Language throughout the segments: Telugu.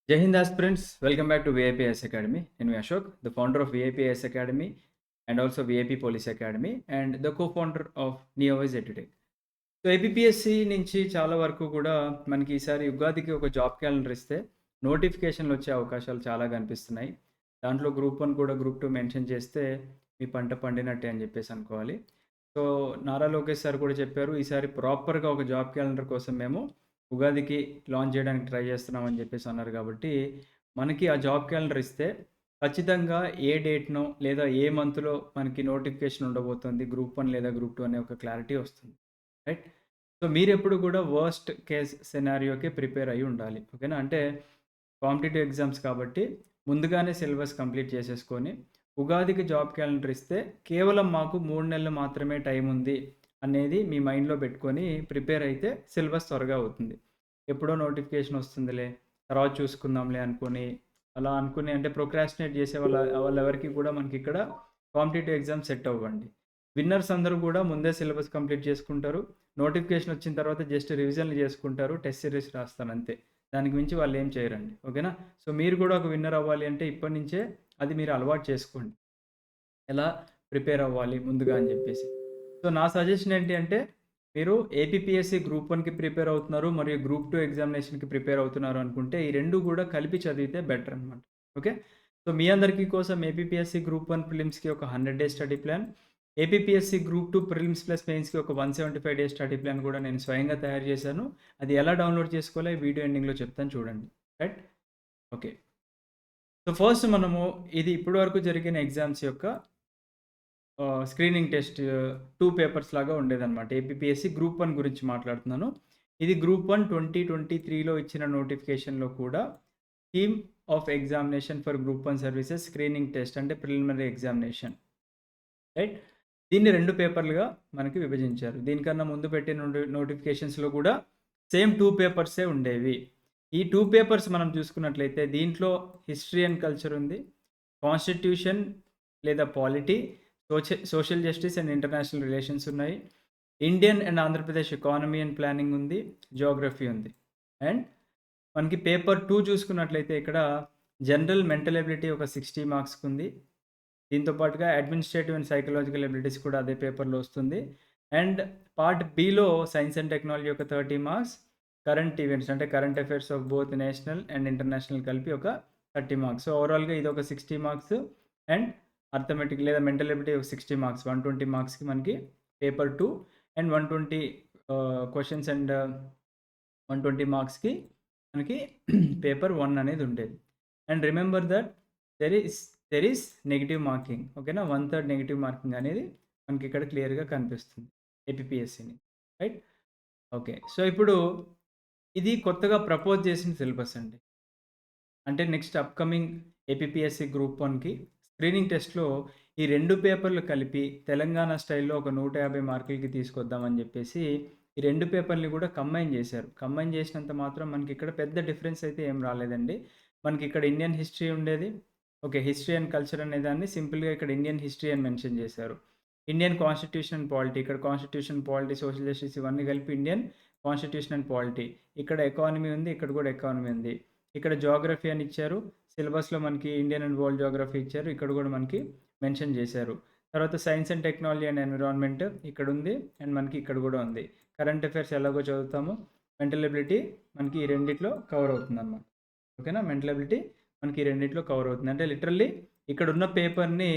Jai Hind aspirants, welcome back to VIPS Academy. I'm Ashok, the founder of VIPS Academy and also VIP Police Academy and the co-founder of NeoWise EduTech. So APPSC నుంచి చాలా వరకు కూడా మనకి ఈసారి ఉగాదికి ఒక జాబ్ క్యాలెండర్ ఇస్తే నోటిఫికేషన్లు వచ్చే అవకాశాలు చాలా కనిపిస్తున్నాయి. దాంట్లో గ్రూప్ 1 కూడా గ్రూప్ 2 మెన్షన్ చేస్తే మీ పంట పండినట్టే అని చెప్పేసి అనుకోవాలి. సో నారా లోకేష్ సార్ కూడా చెప్పారు, ఈసారి ప్రాపర్‌గా ఒక జాబ్ క్యాలెండర్ కోసం మేము ఉగాదికి లాంచ్ చేయడానికి ట్రై చేస్తున్నామని చెప్పేసి అన్నారు. కాబట్టి మనకి ఆ జాబ్ క్యాలెండర్ ఇస్తే ఖచ్చితంగా ఏ డేట్‌నో లేదా ఏ మంత్‌లో మనకి నోటిఫికేషన్ ఉండబోతుంది. గ్రూప్ 1 లేదా గ్రూప్ 2 అనే ఒక క్లారిటీ వస్తుంది. రైట్. సో మీరెప్పుడు కూడా వర్స్ట్ కేస్ సినారియోకి ప్రిపేర్ అయ్యి ఉండాలి. ఓకేనా. అంటే కాంపిటీటివ్ ఎగ్జామ్స్ కాబట్టి ముందుగానే సిలబస్ కంప్లీట్ చేసేసుకొని ఉగాదికి జాబ్ క్యాలెండర్ ఇస్తే కేవలం మాకు 3 నెలలు మాత్రమే టైం ఉంది అనేది మీ మైండ్‌లో పెట్టుకొని ప్రిపేర్ అయితే సిలబస్ త్వరగా అవుతుంది. ఎప్పుడో నోటిఫికేషన్ వస్తుందిలే, తర్వాత చూసుకుందాంలే అనుకోని, అలా అనుకుని అంటే ప్రొక్రాస్టినేట్ చేసే వాళ్ళెవరికీ కూడా మనకిక్కడ కాంపిటీటివ్ ఎగ్జామ్స్ సెట్ అవ్వండి. విన్నర్స్ అందరూ కూడా ముందే సిలబస్ కంప్లీట్ చేసుకుంటారు. నోటిఫికేషన్ వచ్చిన తర్వాత జస్ట్ రివిజన్‌లు చేసుకుంటారు. టెస్ట్ సిరీస్ రాస్తారు అంతే. దానికి మించి వాళ్ళేం చేయరండి. ఓకేనా. సో మీరు కూడా ఒక విన్నర్ అవ్వాలి అంటే ఇప్పటి నుంచే అది మీరు అలవాటు చేసుకోండి. ఎలా ప్రిపేర్ అవ్వాలి ముందుగా అని చెప్పేసి. సో నా సజెషన్ ఏంటి అంటే, మీరు ఏపీపీఎస్సీ గ్రూప్ 1కి ప్రిపేర్ అవుతున్నారు మరియు గ్రూప్ 2 ఎగ్జామినేషన్‌కి ప్రిపేర్ అవుతున్నారు అనుకుంటే ఈ 2 కూడా కలిపి చదివితే బెటర్ అనమాట. ఓకే. సో మీ అందరికీ కోసం ఏపీపీఎస్సీ గ్రూప్ 1 ప్రిలిమ్స్‌కి ఒక 100 days study plan, APPSC group 2 prelims plus మెయిన్స్‌కి ఒక 175 డేస్ స్టడీ ప్లాన్ కూడా నేను స్వయంగా తయారు చేశాను. అది ఎలా డౌన్లోడ్ చేసుకోవాలో ఈ వీడియో ఎండింగ్‌లో చెప్తాను చూడండి. రైట్. ఓకే. సో ఫస్ట్ మనము ఇది ఇప్పటి వరకు జరిగిన ఎగ్జామ్స్ యొక్క స్క్రీనింగ్ టెస్ట్ 2 పేపర్స్ లాగా ఉండేదనమాట. ఏపీపీఎస్సీ గ్రూప్ 1 గురించి మాట్లాడుతున్నాను. ఇది గ్రూప్ 1 2023లో ఇచ్చిన నోటిఫికేషన్‌లో కూడా theme of examination for group 1 services screening test అంటే ప్రిలిమినరీ ఎగ్జామినేషన్. రైట్. దీన్ని 2 పేపర్లుగా మనకి విభజించారు. దీనికన్నా ముందు పెట్టిన నోటిఫికేషన్స్‌లో కూడా సేమ్ 2 పేపర్సే ఉండేవి. ఈ 2 పేపర్స్ మనం చూసుకున్నట్లయితే దీంట్లో హిస్టరీ అండ్ కల్చర్ ఉంది. కాన్స్టిట్యూషన్ లేదా polity, social justice and international relations ఉన్నాయి. Indian and Andhra Pradesh economy and planning ఉంది. జియోగ్రఫీ ఉంది. అండ్ మనకి పేపర్ 2 చూసుకున్నట్లయితే ఇక్కడ జనరల్ మెంటల్ ఎబిలిటీ ఒక 60 మార్క్స్‌కి ఉంది. దీంతో పాటుగా అడ్మినిస్ట్రేటివ్ అండ్ సైకలాజికల్ ఎబిలిటీస్ కూడా అదే పేపర్‌లో వస్తుంది. And part below science and technology ఒక 30 మార్క్స్, కరెంట్ ఈవెంట్స్ అంటే current affairs of both national and international కలిపి ఒక 30 మార్క్స్. సో ఓవరాల్‌గా ఇది ఒక 60 మార్క్స్ అండ్ అర్థమెటిక్ లేదా మెంటల్ ఎబిలిటీ ఒక 60 మార్క్స్. 120 మార్క్స్‌కి మనకి పేపర్ 2 అండ్ 120 క్వెషన్స్ అండ్ 120 మార్క్స్‌కి మనకి పేపర్ 1 అనేది ఉండేది. And remember that there is negative marking. ఓకేనా. 1/3 నెగెటివ్ మార్కింగ్ అనేది మనకి ఇక్కడ క్లియర్‌గా కనిపిస్తుంది ఏపీపీఎస్సీని. రైట్. ఓకే. సో ఇప్పుడు ఇది కొత్తగా ప్రపోజ్ చేసిన సిలబస్ అండి. అంటే నెక్స్ట్ అప్‌కమింగ్ ఏపీపీఎస్సీ గ్రూప్ 1కి స్క్రీనింగ్ టెస్ట్‌లో ఈ 2 పేపర్లు కలిపి తెలంగాణ స్టైల్‌లో ఒక 150 మార్కులకి తీసుకొద్దామని చెప్పేసి ఈ 2 పేపర్‌ని కూడా కంబైన్ చేశారు. కంబైన్ చేసినంత మాత్రం మనకి ఇక్కడ పెద్ద డిఫరెన్స్ అయితే ఏం రాలేదండి. మనకి ఇక్కడ ఇండియన్ హిస్టరీ ఉండేది. ఓకే. హిస్టరీ అండ్ కల్చర్ అనే దాన్ని సింపుల్‌గా ఇక్కడ ఇండియన్ హిస్టరీ అని మెన్షన్ చేశారు. ఇండియన్ కాన్స్టిట్యూషన్ అండ్ పాలిటీ, ఇక్కడ కాన్స్టిట్యూషన్, పాలిటీ, సోషల్ జస్టిస్ ఇవన్నీ కలిపి ఇండియన్ కాన్స్టిట్యూషన్ అండ్ పాలిటీ. ఇక్కడ ఎకానమీ ఉంది. ఇక్కడ కూడా ఎకానమీ ఉంది. ఇక్కడ జియోగ్రఫీ అని ఇచ్చారు. సిలబస్‌లో మనకి ఇండియన్ అండ్ వరల్డ్ జియోగ్రఫీ ఇచ్చారు. ఇక్కడ కూడా మనకి మెన్షన్ చేశారు. తర్వాత science and technology and environment ఇక్కడ ఉంది. అండ్ మనకి ఇక్కడ కూడా ఉంది. కరెంట్ అఫైర్స్ ఎలాగో చదువుతాము. మెంటల్ ఎబిలిటీ మనకి ఈ రెండిట్లో కవర్ అవుతుందన్నమాట. ఓకేనా. మెంటల్ ఎబిలిటీ మనకి ఈ రెండిట్లో కవర్ అవుతుంది. అంటే లిటరల్లీ ఇక్కడ ఉన్న పేపర్‌ని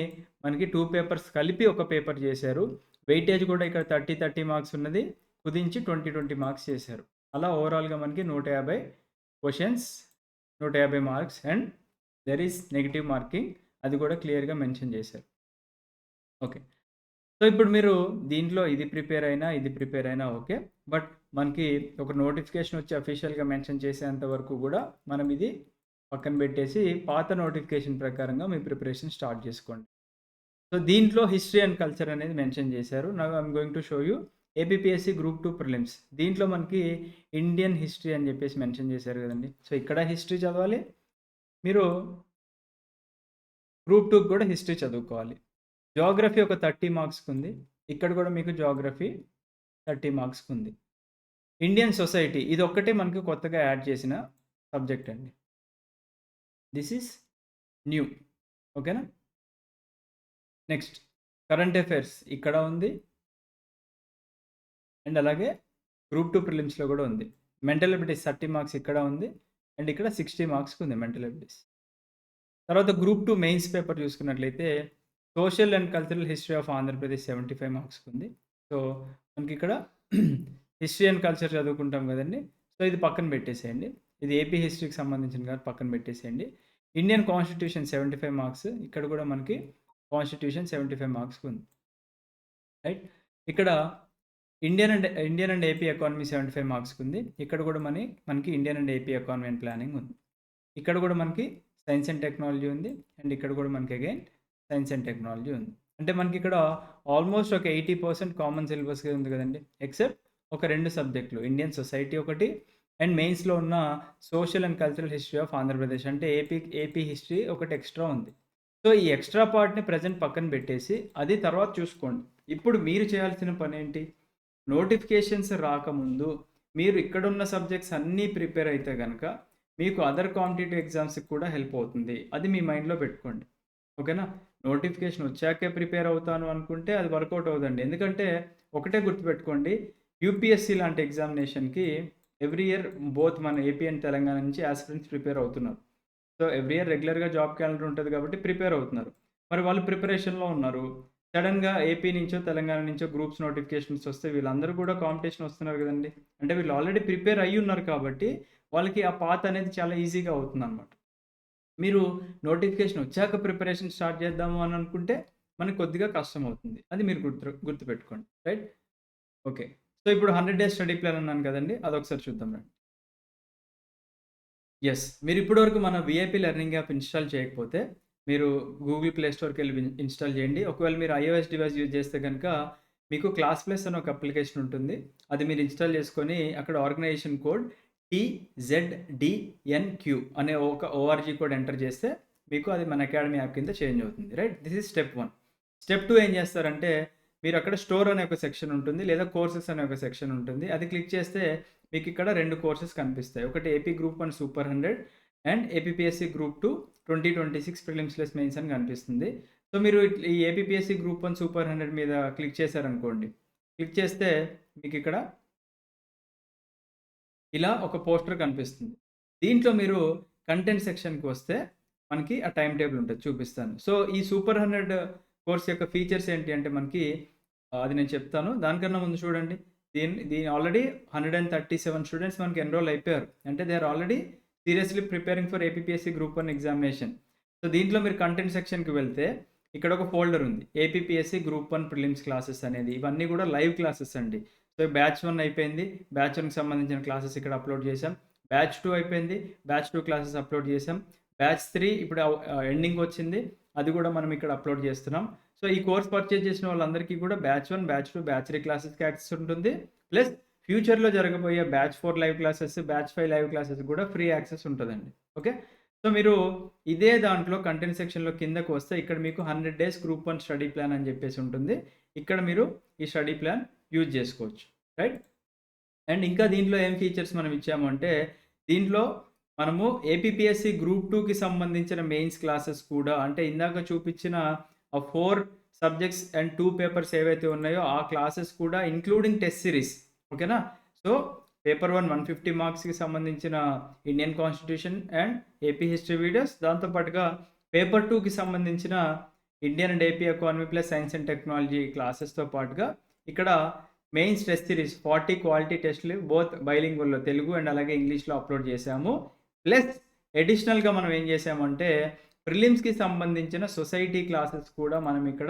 మనకి 2 పేపర్స్ కలిపి ఒక పేపర్ చేశారు. వెయిటేజ్ కూడా ఇక్కడ 30 మార్క్స్ ఉన్నది కుదించి 20 మార్క్స్ చేశారు. అలా ఓవరాల్‌గా మనకి 150 questions, 150 marks and there is negative marking అది కూడా క్లియర్‌గా మెన్షన్ చేశారు. ఓకే. సో ఇప్పుడు మీరు దీంట్లో ఇది ప్రిపేర్ అయినా, ఇది ప్రిపేర్ అయినా ఓకే. బట్ మనకి ఒక నోటిఫికేషన్ వచ్చి అఫీషియల్‌గా మెన్షన్ చేసేంత వరకు కూడా మనం ఇది పక్కన పెట్టేసి పాత నోటిఫికేషన్ ప్రకారంగా మీ ప్రిపరేషన్ స్టార్ట్ చేసుకోండి. సో దీంట్లో హిస్టరీ అండ్ కల్చర్ అనేది మెన్షన్ చేశారు. Now I'm going to show you APPSC group 2 prelims. దీంట్లో మనకి ఇండియన్ హిస్టరీ అని చెప్పేసి మెన్షన్ చేశారు కదండీ. సో ఇక్కడ హిస్టరీ చదవాలి. మీరు గ్రూప్ 2కి కూడా హిస్టరీ చదువుకోవాలి. జియోగ్రఫీ ఒక 30 మార్క్స్‌కి ఉంది. ఇక్కడ కూడా మీకు జియోగ్రఫీ 30 మార్క్స్‌కి ఉంది. ఇండియన్ సొసైటీ ఇదొక్కటే మనకు కొత్తగా యాడ్ చేసిన సబ్జెక్ట్ అండి. This is new. ఓకేనా? నెక్స్ట్ కరెంట్ అఫైర్స్ ఇక్కడ ఉంది. అండ్ అలాగే గ్రూప్ 2 ప్రిలిమ్స్‌లో కూడా ఉంది. మెంటల్ ఎబిలిటీస్ 30 మార్క్స్ ఇక్కడ ఉంది. అండ్ ఇక్కడ 60 మార్క్స్‌కి ఉంది మెంటల్ ఎబిలిటీస్. తర్వాత గ్రూప్ 2 మెయిన్స్ పేపర్ చూసుకున్నట్లయితే social and cultural history of Andhra Pradesh 75 మార్క్స్‌కి ఉంది. సో మనకి ఇక్కడ హిస్టరీ అండ్ కల్చర్ చదువుకుంటాం కదండీ! సో ఇది పక్కన పెట్టేసేయండి. ఇది ఏపీ హిస్టరీకి సంబంధించింది కాబట్టి పక్కన పెట్టేసేయండి. Indian constitution 75 marks. ఇక్కడ కూడా మనకి కాన్స్టిట్యూషన్ 75 మార్క్స్‌కి ఉంది. రైట్? ఇక్కడ ఇండియన్ అండ్ ఏపీ ఎకానమీ 75 మార్క్స్‌కి ఉంది. ఇక్కడ కూడా మనకి Indian and AP economy and planning ఉంది. ఇక్కడ కూడా మనకి సైన్స్ అండ్ టెక్నాలజీ ఉంది. అండ్ ఇక్కడ కూడా మనకి అగైన్ సైన్స్ అండ్ టెక్నాలజీ ఉంది. అంటే మనకి ఇక్కడ ఆల్మోస్ట్ ఒక 80% కామన్ సిలబస్‌గా ఉంది కదండీ! ఎక్సెప్ట్ ఒక 2 సబ్జెక్టులు ఇండియన్ సొసైటీ ఒకటి అండ్ మెయిన్స్‌లో ఉన్న social and cultural history of Andhra Pradesh అంటే ఏపీ హిస్టరీ ఒకటి ఎక్స్ట్రా ఉంది. సో ఈ ఎక్స్ట్రా పార్ట్‌ని ప్రెజెంట్ పక్కన పెట్టేసి అది తర్వాత చూసుకోండి. ఇప్పుడు మీరు చేయాల్సిన పనేంటి? నోటిఫికేషన్స్ రాకముందు మీరు ఇక్కడున్న సబ్జెక్ట్స్ అన్నీ ప్రిపేర్ అయితే గనక మీకు అదర్ కాంపిటీటివ్ ఎగ్జామ్స్‌కి కూడా హెల్ప్ అవుతుంది. అది మీ మైండ్‌లో పెట్టుకోండి. ఓకేనా? నోటిఫికేషన్ వచ్చాకే ప్రిపేర్ అవుతాను అనుకుంటే అది వర్కౌట్ అవ్వదండి. ఎందుకంటే ఒకటే గుర్తుపెట్టుకోండి. యూపీఎస్సీ లాంటి ఎగ్జామినేషన్‌కి ఎవ్రీ ఇయర్ బోత్ మన ఏపీ అండ్ తెలంగాణ నుంచి యాస్పిరెంట్స్ ప్రిపేర్ అవుతున్నారు. సో ఎవ్రీ ఇయర్ రెగ్యులర్‌గా జాబ్ క్యాలెండర్ ఉంటది కాబట్టి ప్రిపేర్ అవుతున్నారు. మరి వాళ్ళు ప్రిపరేషన్‌లో ఉన్నారు. సడెన్‌గా ఏపీ నుంచో, తెలంగాణ నుంచో గ్రూప్స్ నోటిఫికేషన్స్ వస్తే వీళ్ళందరూ కూడా కాంపిటీషన్ వస్తున్నారు గదండీ! అంటే వీళ్ళు ఆల్రెడీ ప్రిపేర్ అయ్యున్నారు కాబట్టి వాళ్ళకి ఆ పాత్ అనేది చాలా ఈజీగా అవుతుందనమాట. మీరు నోటిఫికేషన్ వచ్చాక ప్రిపరేషన్ స్టార్ట్ చేద్దాము అని అనుకుంటే మనకు కొద్దిగా కష్టమవుతుంది. అది మీరు గుర్తుపెట్టుకోండి. రైట్? ఓకే. సో ఇప్పుడు 100 డేస్ స్టడీ ప్లాన్ అన్నాను కదండీ! అదొకసారి చూద్దాం రండి. యెస్. మీరు ఇప్పటివరకు మన వీఐపీ లెర్నింగ్ యాప్ ఇన్‌స్టాల్ చేయకపోతే, మీరు గూగుల్ ప్లే స్టోర్‌కెళ్ళి ఇన్‌స్టాల్ చేయండి. ఒకవేళ మీరు ఐఓఎస్ డివైస్ యూజ్ చేస్తే గనుక, మీకు క్లాస్ ప్లస్ అని ఒక అప్లికేషన్ ఉంటుంది. అది మీరు ఇన్‌స్టాల్ చేసుకొని, అక్కడ ఆర్గనైజేషన్ కోడ్ TZDNQ అనే ఒక ఓఆర్‌జీ కోడ్ ఎంటర్ చేస్తే, మీకు అది మన అకాడమీ యాప్ కింద చేంజ్ అవుతుంది. Right? This is step 1. Step 2 ఏం చేస్తారంటే, మీరు అక్కడ స్టోర్ అనే ఒక సెక్షన్ ఉంటుంది. లేదా కోర్సెస్ అనే ఒక సెక్షన్ ఉంటుంది. అది క్లిక్ చేస్తే మీకు ఇక్కడ 2 కోర్సెస్ కనిపిస్తాయి. ఒకటి AP group 1 super 100 and APPSC group 2 2026 prelims mains అని కనిపిస్తుంది. సో మీరు ఈ ఏపీపీఎస్సీ గ్రూప్ 1 సూపర్ 100 మీద క్లిక్ చేశారనుకోండి. క్లిక్ చేస్తే మీకు ఇక్కడ ఇలా ఒక పోస్టర్ కనిపిస్తుంది. దీంట్లో మీరు కంటెంట్ సెక్షన్‌కి వస్తే మనకి ఆ టైమ్ టేబుల్ ఉంటది. చూపిస్తాను. సో ఈ సూపర్ 100 కోర్స్ యొక్క ఫీచర్స్ ఏంటి అంటే మనకి అది నేను చెప్తాను. దానికన్నా ముందు చూడండి. దీని ఆల్రెడీ 137 స్టూడెంట్స్ మనకి ఎన్రోల్ అయిపోయారు. అంటే they are already seriously preparing for APPSC group 1 examination. So దీంట్లో మీరు కంటెంట్ సెక్షన్‌కి వెళ్తే ఇక్కడ ఒక ఫోల్డర్ ఉంది. ఏపీపీఎస్సీ గ్రూప్ 1 ప్రిలిమ్స్ క్లాసెస్ అనేది. ఇవన్నీ కూడా లైవ్ క్లాసెస్ అండి. సో బ్యాచ్ 1 అయిపోయింది. బ్యాచ్ 1కి సంబంధించిన క్లాసెస్ ఇక్కడ అప్లోడ్ చేశాం. బ్యాచ్ 2 అయిపోయింది. బ్యాచ్ 2 క్లాసెస్ అప్లోడ్ చేశాం. బ్యాచ్ 3 ఇప్పుడు ఎండింగ్ వచ్చింది. అది కూడా మనం ఇక్కడ అప్లోడ్ చేస్తున్నాం. సో ఈ కోర్స్ పర్చేజ్ చేసిన వాళ్ళందరికీ కూడా బ్యాచ్ 1, బ్యాచ్ 2, బ్యాచ్ 3 క్లాసెస్‌కి యాక్సెస్ ఉంటుంది. ప్లస్ ఫ్యూచర్‌లో జరగబోయే batch 4 live classes, batch 5 live classes కూడా ఫ్రీ యాక్సెస్ ఉంటదండి. ఓకే. సో మీరు ఇదే దాంట్లో కంటెంట్ సెక్షన్‌లో కిందకు వస్తే ఇక్కడ మీకు 100 డేస్ గ్రూప్ 1 స్టడీ ప్లాన్ అని చెప్పేసి ఉంటుంది. ఇక్కడ మీరు ఈ స్టడీ ప్లాన్ యూజ్ చేసుకోవచ్చు. రైట్? అండ్ ఇంకా దీంట్లో ఏం ఫీచర్స్ మనం ఇచ్చాము అంటే దీంట్లో మనము ఏపీపీఎస్సీ గ్రూప్ 2కి సంబంధించిన మెయిన్స్ క్లాసెస్ కూడా అంటే ఇందాక చూపించిన ఆ 4 సబ్జెక్ట్స్ అండ్ 2 పేపర్స్ ఏవైతే ఉన్నాయో ఆ క్లాసెస్ కూడా ఇంక్లూడింగ్ టెస్ట్ సిరీస్. ఓకేనా? సో పేపర్ 1 150 మార్క్స్‌కి సంబంధించిన Indian constitution and AP history videos, దాంతో పాటుగా పేపర్ 2కి సంబంధించిన Indian and AP economy plus science and technology క్లాసెస్‌తో పాటుగా ఇక్కడ మెయిన్స్ టెస్ట్ సిరీస్ 40 క్వాలిటీ టెస్ట్‌లు బోత్ బైలింగ్వల్‌లో తెలుగు అండ్ అలాగే ఇంగ్లీష్‌లో అప్లోడ్ చేశాము. ప్లస్ అడిషనల్‌గా మనం ఏం చేశామంటే ప్రిలిమ్స్‌కి సంబంధించిన సొసైటీ క్లాసెస్ కూడా మనం ఇక్కడ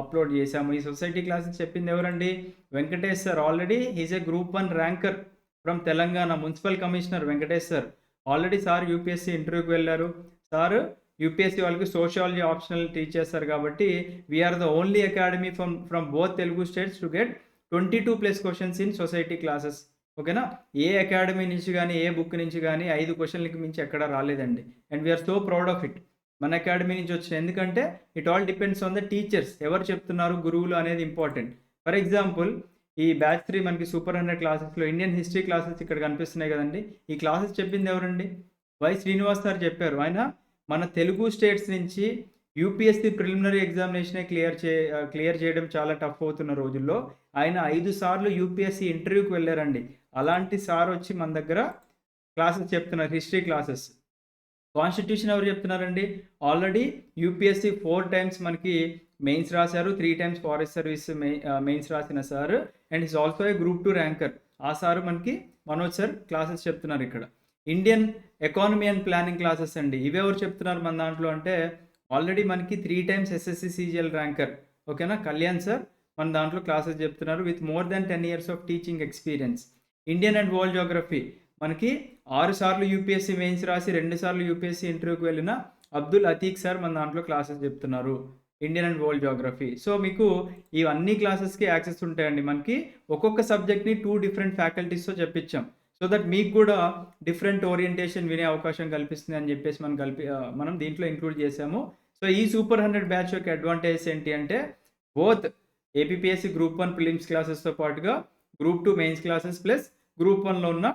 అప్లోడ్ చేశాము. ఈ సొసైటీ క్లాసెస్ చెప్పింది ఎవరండి? Venkatesh sir. Already he is a group 1 ranker from Telangana municipal commissioner Venkatesh sir. Already sir UPSC ఇంటర్వ్యూకి వెళ్లారు. సార్ యూపీఎస్సీ వాళ్ళకి సోషియాలజీ ఆప్షనల్ టీచ్ చేస్తారు కాబట్టి we are the only academy from both Telugu states to get 22+ questions in society classes. ఓకేనా? ఏ అకాడమీ నుంచి గానీ, ఏ బుక్ నుంచి గానీ 5 క్వశ్చన్‌లకి మించి ఎక్కడా రాలేదండి. And we are so proud of it. మన అకాడమీ నుంచి వచ్చినాయి. ఎందుకంటే it all depends on the teachers. ఎవరు చెప్తున్నారు, గురువులు అనేది ఇంపార్టెంట్. ఫర్ ఎగ్జాంపుల్ ఈ బ్యాచ్ 3 మనకి సూపర్ 100 క్లాసెస్‌లో ఇండియన్ హిస్టరీ క్లాసెస్ ఇక్కడ కనిపిస్తున్నాయి కదండీ! ఈ క్లాసెస్ చెప్పింది ఎవరండి? వై శ్రీనివాస్ సార్ చెప్పారు. ఆయన మన తెలుగు స్టేట్స్ నుంచి యూపీఎస్సీ ప్రిలిమినరీ ఎగ్జామినేషనే క్లియర్ చేయడం చాలా టఫ్ అవుతున్న రోజుల్లో ఆయన 5 సార్లు యూపీఎస్సీ ఇంటర్వ్యూకి వెళ్ళారండి. అలాంటి సార్ వచ్చి మన దగ్గర క్లాసెస్ చెప్తున్నారు. History classes. కాన్స్టిట్యూషన్ ఎవరు చెప్తున్నారండి? ఆల్రెడీ యూపీఎస్సీ 4 టైమ్స్ మనకి మెయిన్స్ రాశారు. 3 టైమ్స్ ఫారెస్ట్ సర్వీస్ మెయిన్స్ రాసిన sir and is also a group 2 ranker. ఆ సార్ మనకి మనోజ్ సార్ క్లాసెస్ చెప్తున్నారు ఇక్కడ. Indian economy and planning classes అండి. ఇవెవరు చెప్తున్నారు మన దాంట్లో అంటే ఆల్రెడీ మనకి 3 టైమ్స్ ఎస్ఎస్సి సీజీఎల్ ర్యాంకర్. ఓకేనా? కళ్యాణ్ సార్ మన దాంట్లో క్లాసెస్ చెప్తున్నారు with more than 10 years of teaching experience. Indian and world Geography మనకి 6 సార్లు యూపీఎస్సీ మెయిన్స్ రాసి 2 సార్లు యూపీఎస్సీ ఇంటర్వ్యూకి వెళ్ళిన అబ్దుల్ అతీక్ సార్ మన దాంట్లో క్లాసెస్ చెప్తున్నారు. Indian and world Geography. So మీకు ఇవన్నీ క్లాసెస్కి యాక్సెస్ ఉంటాయండి. మనకి ఒక్కొక్క సబ్జెక్ట్ని 2 డిఫరెంట్ ఫ్యాకల్టీస్తో చెప్పించాం. సో దట్ మీకు కూడా డిఫరెంట్ ఓరియంటేషన్ వినే అవకాశం కల్పిస్తుంది అని చెప్పేసి మనం దీంట్లో ఇంక్లూడ్ చేసాము. సో ఈ సూపర్ 100 బ్యాచ్ యొక్క అడ్వాంటేజెస్ ఏంటి అంటే బోత్ ఏపీఎస్సీ గ్రూప్ 1 ప్రిలిమ్స్ క్లాసెస్తో పాటుగా group 2 mains classes plus group 1లో ఉన్న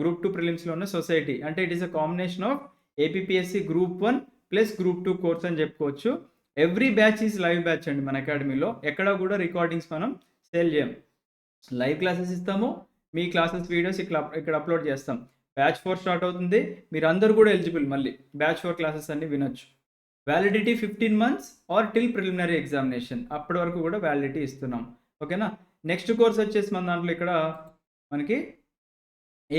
గ్రూప్ 2 ప్రిలిమ్స్లో ఉన్న సొసైటీ. అంటే it is a combination of APSC group 1 plus group 2 course అని చెప్పుకోవచ్చు. Every batch is live batch అండి మన అకాడమీలో. ఎక్కడ కూడా రికార్డింగ్స్ మనం సేల్ చేయం. లైవ్ క్లాసెస్ ఇస్తాము. మీ క్లాసెస్ వీడియోస్ ఇక్కడ అప్లోడ్ చేస్తాం. బ్యాచ్ 4 స్టార్ట్ అవుతుంది. మీరు అందరూ కూడా ఎలిజిబుల్. మళ్ళీ బ్యాచ్ 4 క్లాసెస్ అన్ని వినొచ్చు. Validity 15 months or till preliminary examination. అప్పటి వరకు కూడా వ్యాలిడిటీ ఇస్తున్నాం. ఓకేనా? నెక్స్ట్ కోర్స్ వచ్చేసి మన దాంట్లో ఇక్కడ మనకి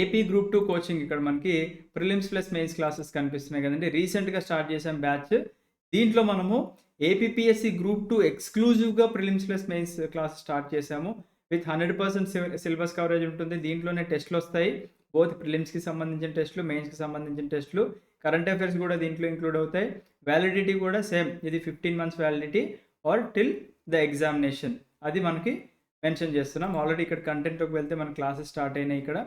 ఏపీ గ్రూప్ 2 కోచింగ్. ఇక్కడ మనకి ప్రిలిమ్స్ ప్లస్ మెయిన్స్ క్లాసెస్ కనిపిస్తున్నాయి కదండి. రీసెంట్గా స్టార్ట్ చేసాం బ్యాచ్. దీంట్లో మనము ఏపీఎస్సీ గ్రూప్ 2 ఎక్స్క్లూజివ్గా prelims plus mains class start చేసాము. విత్ 100% సిలబస్ కవరేజ్ ఉంటుంది. దీంట్లోనే టెస్ట్లు వస్తాయి. బోత్ ప్రిలిమ్స్కి సంబంధించిన టెస్ట్లు, మెయిన్స్కి సంబంధించిన టెస్ట్లు, కరెంట్ అఫైర్స్ కూడా దీంట్లో ఇంక్లూడ్ అవుతాయి. వ్యాలిడిటీ కూడా సేమ్. ఇది 15 months validity or till the examination. అది మనకి మెన్షన్ చేస్తున్నాం. ఆల్రెడీ ఇక్కడ కంటెంట్లోకి వెళ్తే మన క్లాసెస్ స్టార్ట్ అయినాయి ఇక్కడ.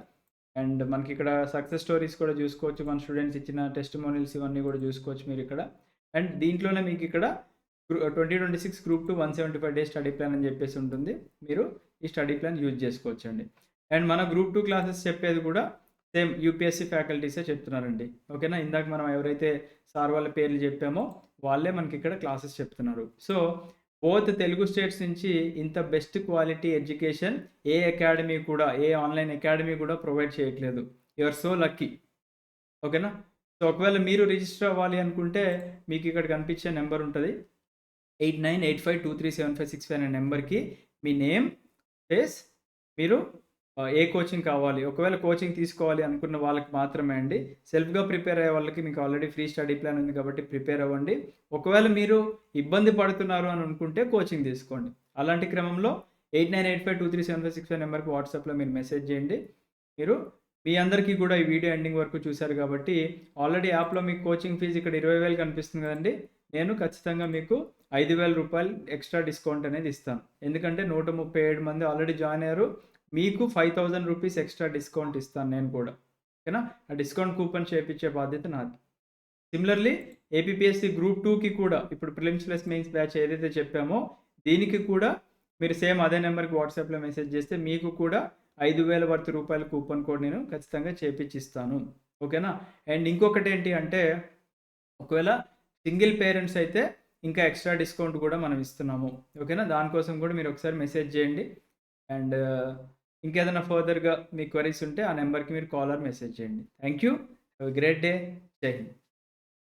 అండ్ మనకి ఇక్కడ సక్సెస్ స్టోరీస్ కూడా చూసుకోవచ్చు. మన స్టూడెంట్స్ ఇచ్చిన టెస్టిమోనియల్స్ ఇవన్నీ కూడా చూసుకోవచ్చు మీరు ఇక్కడ. అండ్ దీంట్లోనే మీకు ఇక్కడ 2026 గ్రూప్ 2 175 days స్టడీ ప్లాన్ అని చెప్పేసి ఉంటుంది. మీరు ఈ స్టడీ ప్లాన్ యూజ్ చేసుకోవచ్చు అండి. అండ్ మన గ్రూప్ 2 క్లాసెస్ చెప్పేది కూడా సేమ్ యూపీఎస్సీ ఫ్యాకల్టీసే చెప్తున్నారండి. ఓకేనా? ఇందాక మనం ఎవరైతే సార్ వాళ్ళ పేర్లు చెప్పామో వాళ్ళే మనకి ఇక్కడ క్లాసెస్ చెప్తున్నారు. సో బోత్ తెలుగు స్టేట్స్ నుంచి ఇంత బెస్ట్ క్వాలిటీ ఎడ్యుకేషన్ ఏ అకాడమీ కూడా, ఏ ఆన్లైన్ అకాడమీ కూడా ప్రొవైడ్ చేయట్లేదు. You are so lucky. ఓకేనా? సో ఒకవేళ మీరు రిజిస్టర్ అవ్వాలి అనుకుంటే మీకు ఇక్కడ కనిపించే నెంబర్ ఉంటుంది. 8985237565 అనే నెంబర్కి మీ నేమ్ ప్లస్ మీరు ఏ కోచింగ్ కావాలి, ఒకవేళ కోచింగ్ తీసుకోవాలి అనుకున్న వాళ్ళకి మాత్రమే అండి. సెల్ఫ్గా ప్రిపేర్ అయ్యే వాళ్ళకి మీకు ఆల్రెడీ ఫ్రీ స్టడీ ప్లాన్ ఉంది కాబట్టి ప్రిపేర్ అవ్వండి. ఒకవేళ మీరు ఇబ్బంది పడుతున్నారు అని అనుకుంటే కోచింగ్ తీసుకోండి. అలాంటి క్రమంలో 8985237565 నెంబర్కి వాట్సాప్లో మీరు మెసేజ్ చేయండి. మీరు మీ అందరికీ కూడా ఈ వీడియో ఎండింగ్ వరకు చూశారు కాబట్టి ఆల్రెడీ యాప్లో మీకు కోచింగ్ ఫీజు ఇక్కడ 20,000 కనిపిస్తుంది కదండి. నేను ఖచ్చితంగా మీకు 5,000 రూపాయలు ఎక్స్ట్రా డిస్కౌంట్ అనేది ఇస్తాను. ఎందుకంటే 137 మంది ఆల్రెడీ జాయిన్ అయ్యారు. మీకు 5,000 రూపీస్ ఎక్స్ట్రా డిస్కౌంట్ ఇస్తాను నేను కూడా. ఓకేనా? ఆ డిస్కౌంట్ కూపన్ చేయించే బాధ్యత నాది. సిమిలర్లీ ఏపీఎస్సీ గ్రూప్ 2కి కూడా ఇప్పుడు ప్రిలిమ్స్ ప్లస్ మెయిన్స్ బ్యాచ్ ఏదైతే చెప్పామో దీనికి కూడా మీరు సేమ్ అదే నెంబర్కి వాట్సాప్లో మెసేజ్ చేస్తే మీకు కూడా 5,000 వర్త్ రూపాయల కూపన్ కోడ్ నేను ఖచ్చితంగా చేపించిస్తాను. ఓకేనా? అండ్ ఇంకొకటి ఏంటి అంటే ఒకవేళ సింగిల్ పేరెంట్స్ అయితే ఇంకా ఎక్స్ట్రా డిస్కౌంట్ కూడా మనం ఇస్తున్నాము. ఓకేనా? దానికోసం కూడా మీరు ఒకసారి మెసేజ్ చేయండి. అండ్ ఇంకేదైనా ఫర్దర్గా మీ క్వరీస్ ఉంటే ఆ నెంబర్కి మీరు కాల్ ఆర్ మెసేజ్ చేయండి. Thank you. Have a great day. జై హింద్.